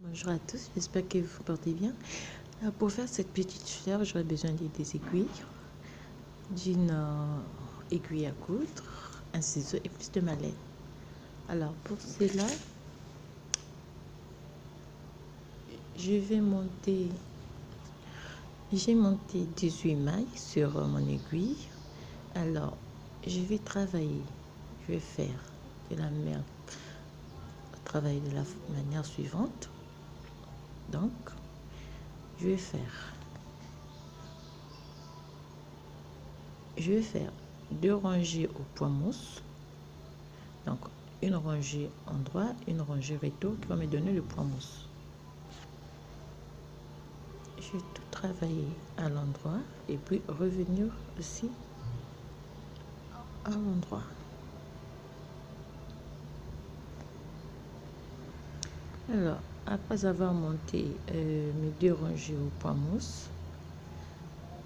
Bonjour à tous, j'espère que vous vous portez bien. Pour faire cette petite fleur, j'aurai besoin des aiguilles, d'une aiguille à coudre, un ciseau et plus de ma laine. Alors pour cela, j'ai monté 18 mailles sur mon aiguille. Alors je vais travailler, je vais faire travailler de la manière suivante. Donc je vais faire 2 rangées au point mousse, donc une rangée endroit, une rangée retour qui va me donner le point mousse. Je vais tout travailler à l'endroit et puis revenir aussi à l'endroit. Alors après avoir monté mes 2 rangées au point mousse,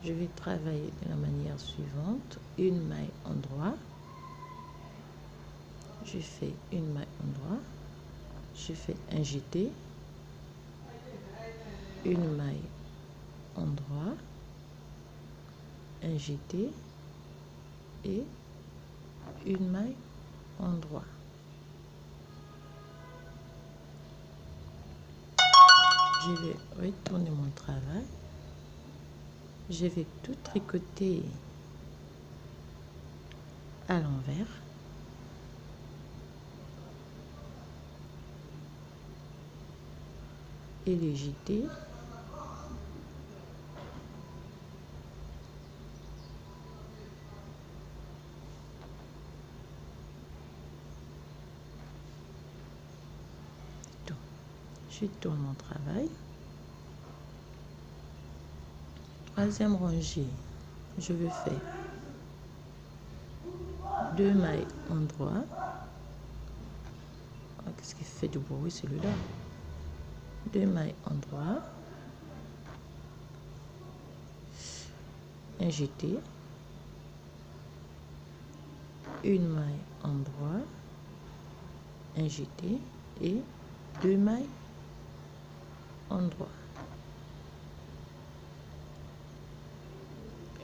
je vais travailler de la manière suivante: une maille endroit, je fais une maille endroit, je fais un jeté, une maille endroit, un jeté et une maille endroit. Je vais retourner mon travail, je vais tout tricoter à l'envers. Et les jeter. Je tourne mon travail. Troisième rangée, je vais faire 2 mailles endroit. Qu'est-ce qui fait du bruit celui-là? 2 mailles endroit, un jeté, une maille endroit, un jeté et 2 mailles endroit.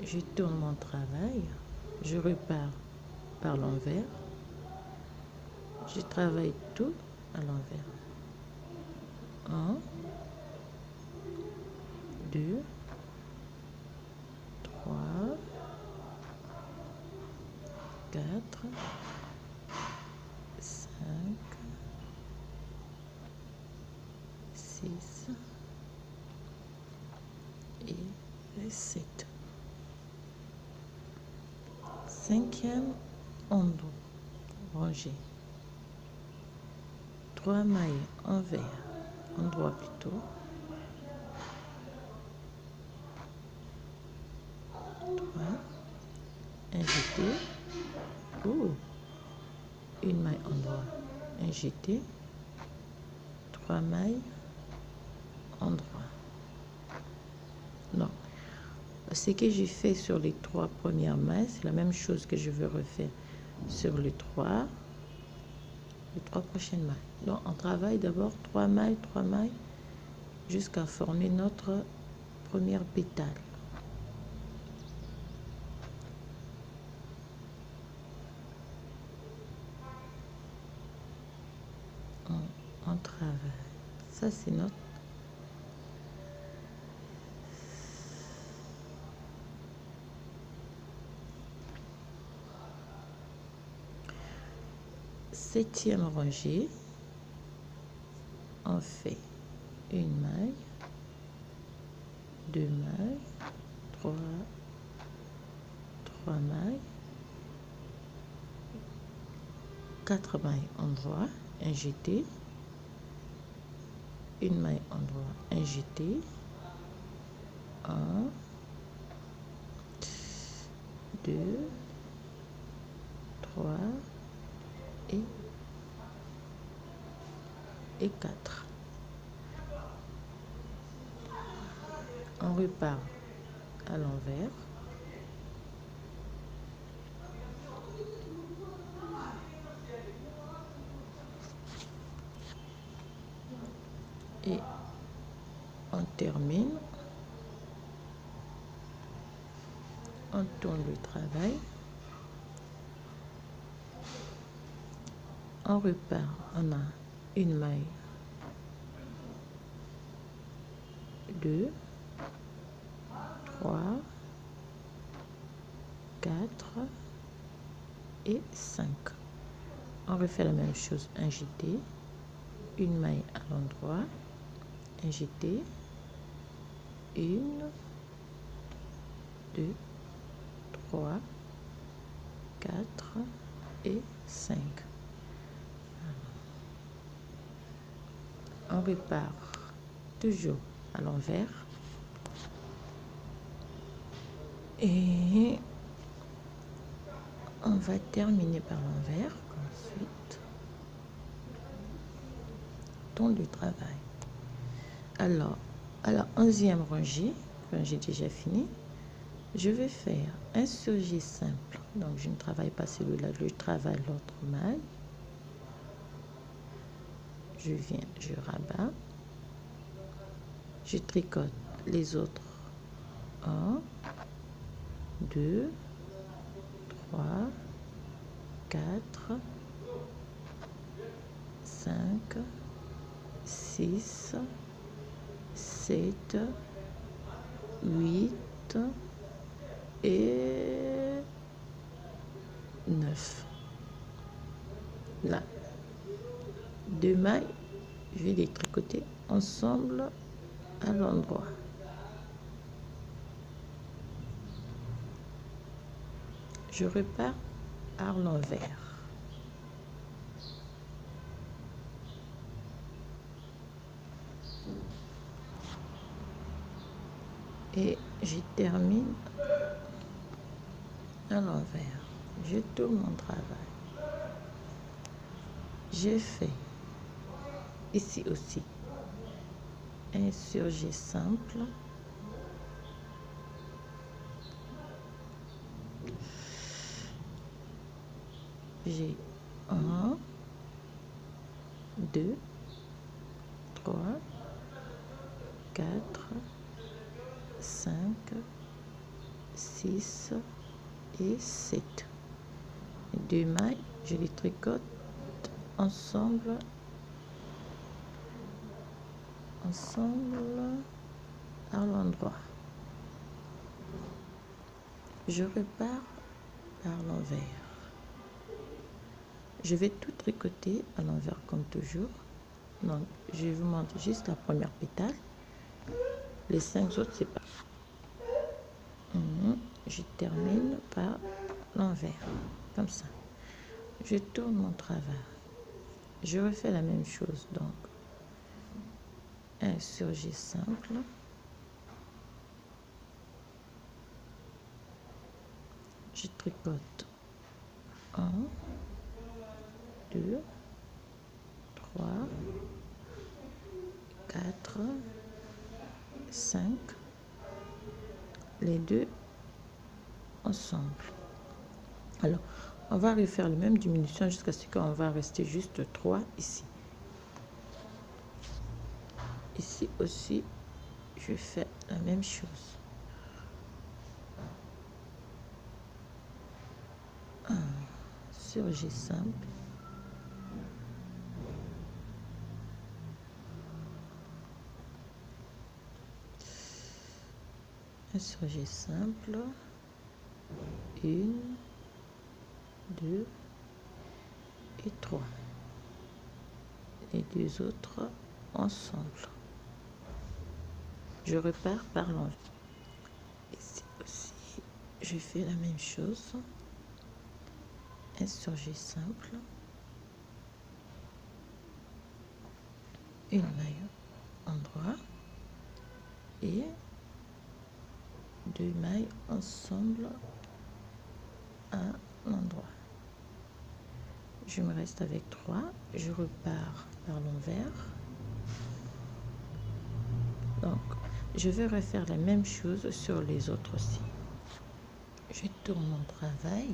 Je tourne mon travail, je repars par l'envers, je travaille tout à l'envers. 1, 2, 3, 4, 5, 6 et 7. Cinquième rangée, 3 mailles endroit plutôt, 3, un jeté, une maille endroit, un jeté, 3 mailles endroit. Non, ce que j'ai fait sur les 3 premières mailles, c'est la même chose que je veux refaire sur les 3 prochaines mailles. Donc on travaille d'abord 3 mailles jusqu'à former notre première pétale. On travaille. Ça c'est notre septième rangée. On fait une maille, 2 mailles, 3 mailles, 4 mailles endroit, un jeté, une maille endroit, un jeté, 1, 2, 3 et 4. On repart à l'envers. et on termine, on tourne le travail, on repart, on a une maille, 2, 3, 4 et 5. On refait la même chose, un jeté, une maille à l'endroit, un jeté, 1, 2, 3, 4 et 5. On repart toujours à l'envers et on va terminer par l'envers. Ensuite, tourne du travail. Alors, à la 11e rangée, quand j'ai déjà fini, je vais faire un surjet simple. Donc, je ne travaille pas celui-là, je travaille l'autre maille. Je viens, je rabats, je tricote les autres 1, 2, 3, 4, 5, 6, 7, 8 et 9. Là, 2 mailles, je vais les tricoter ensemble à l'endroit. Je repars à l'envers. Et je termine à l'envers. Je tourne mon travail. J'ai fait ici aussi un surjet simple. J'ai 1, 2, 3, 4, 5, 6 et 7. 2 mailles, je les tricote ensemble à l'endroit. Je repars par l'envers. Je vais tout tricoter à l'envers comme toujours. Donc, je vous montre juste la première pétale. Les 5 autres, c'est pas. Je termine par l'envers, comme ça. Je tourne mon travail. Je refais la même chose, donc un surjet simple. Je tricote 1, 2, 3, 4, 5, les deux ensemble. Alors, on va refaire la même diminution jusqu'à ce qu'on va rester juste 3 ici. Ici aussi, je fais la même chose. Un surjet simple. Un surjet simple. 1, 2 et 3. Les 2 autres ensemble. Je repars par l'envers. Ici aussi, je fais la même chose. Un surjet simple. Une maille endroit et 2 mailles ensemble à l'endroit. Je me reste avec 3. Je repars par l'envers. Donc, je vais refaire la même chose sur les autres aussi. Je tourne mon travail.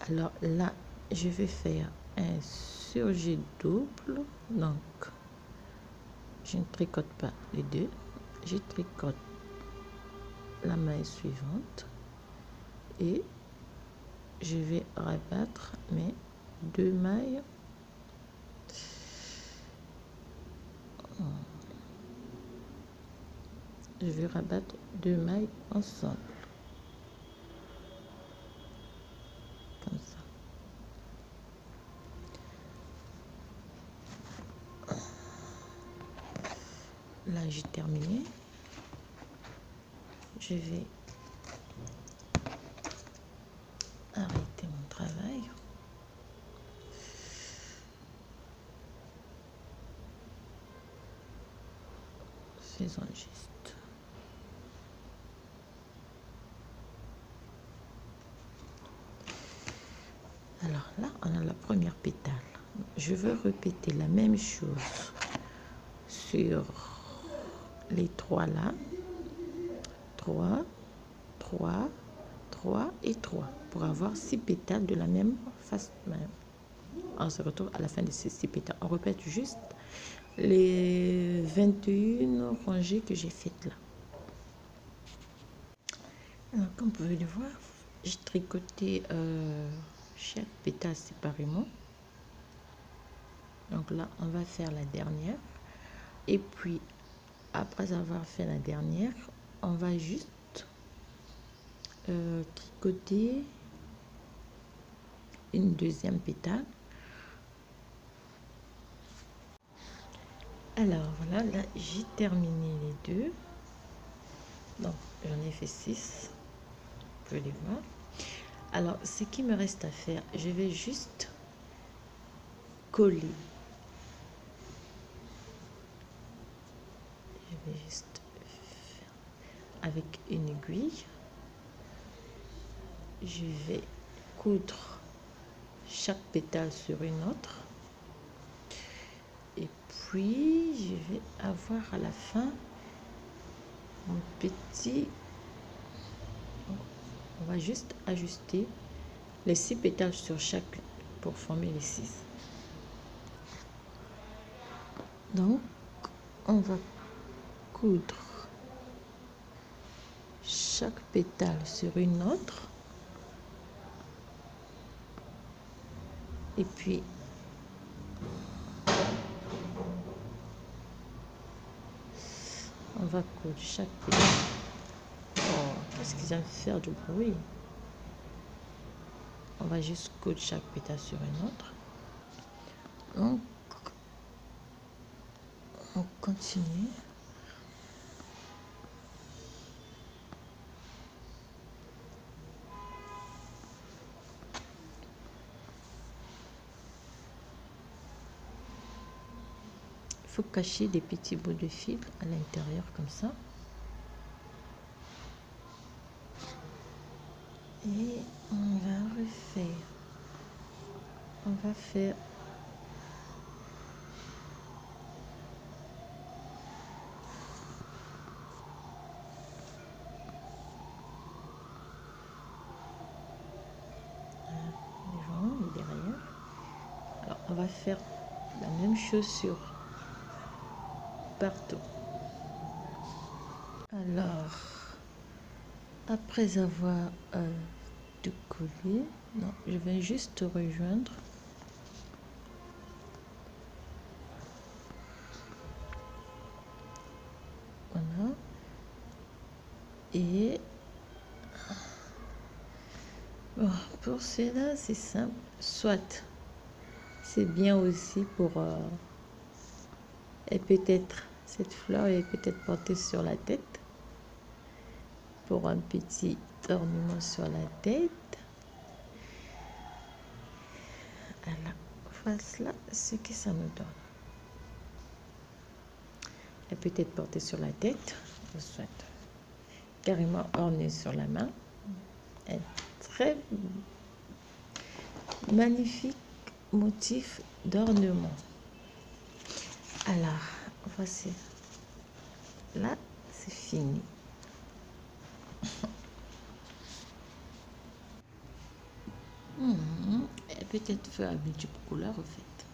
Alors là, je vais faire un surjet double. Donc, je ne tricote pas les deux, je tricote la maille suivante et je vais rabattre mes 2 mailles. Je vais rabattre 2 mailles ensemble comme ça. Là j'ai terminé. Je vais arrêter mon travail. Faisons juste. Alors là, on a la première pétale. Je veux répéter la même chose sur les 3 là. 3, 3, 3 et 3 pour avoir 6 pétales de la même façon. On se retrouve à la fin de ces 6 pétales. On répète juste les 21 rangées que j'ai faites là. Alors, comme vous pouvez le voir, j'ai tricoté chaque pétale séparément. Donc là, on va faire la dernière. Et puis, après avoir fait la dernière, on va juste tricoter une deuxième pétale. Alors voilà, là j'ai terminé les deux. Donc j'en ai fait 6. Vous pouvez les voir. Alors ce qui me reste à faire, je vais juste coller. Je vais juste faire avec une aiguille. Je vais coudre chaque pétale sur une autre. Et puis je vais avoir à la fin un petit... On va juste ajuster les 6 pétales sur chaque pour former les 6. Donc, on va coudre chaque pétale sur une autre. Et puis, on va coudre chaque pétale. Oh, qu'est-ce qu'ils vient faire du bruit? On va juste coudre chaque pétale sur une autre. Donc, on continue. Il faut cacher des petits bouts de fil à l'intérieur comme ça. Et on va refaire. On va faire devant et derrière. Alors, on va faire la même chose sur partout. Alors, après avoir tout collé, non, je vais juste rejoindre. Voilà. Et bon, pour cela, c'est simple. Soit c'est bien aussi pour... et peut-être, cette fleur est peut-être portée sur la tête. Pour un petit ornement sur la tête. Alors, voilà ce que ça nous donne. Elle peut être portée sur la tête, ou soit carrément ornée sur la main. Un très magnifique motif d'ornement. Alors, voici. Là, c'est fini. Elle peut être faite à multiples couleurs, en fait.